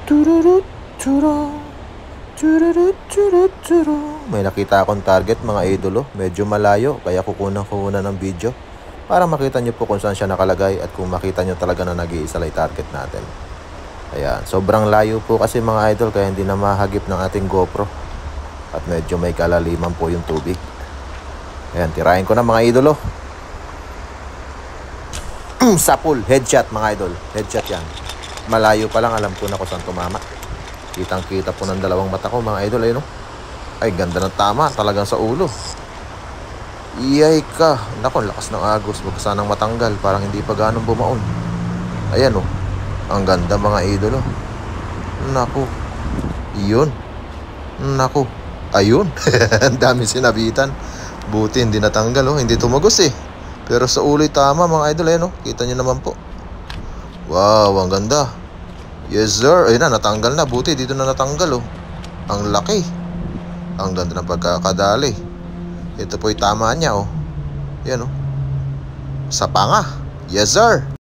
Tururut, turo. Tururut, turut, turo. May nakita akong target mga idolo. Medyo malayo kaya kukunan ko muna ng video para makita nyo po kung saan siya nakalagay at kung makita nyo talaga na nag-iisa lang target natin. Ayan, sobrang layo po kasi mga idol kaya hindi na mahagip ng ating GoPro. At medyo may kalaliman po yung tubig. Ayan, tirahin ko na mga idolo. Sapul, headshot mga idol. Headshot yan. Malayo pa lang alam ko na kung saan tumama. Kitang kita po ng dalawang mata ko mga idol. Ayun, no? Ay ganda ng tama. Talagang sa ulo. Iyay ka. Naku, lakas ng agos. Huwag sanang matanggal. Parang hindi pa ganong bumaon. Ayan, oh. Ang ganda mga idol, oh. Naku. Iyon. Naku. Ayun. Ang dami sinabitan. Buti hindi natanggal, oh. Hindi tumagos eh. Pero sa ulo'y tama mga idol. Ayan, oh. Kita nyo naman po. Wow, ang ganda. Yes sir. Ayun na, natanggal na. Buti dito na natanggal, oh. Ang laki. Ang ganda ng pagkakadali. Ito po'y tama niya, oh. Yan, oh. Sa panga. Yes sir.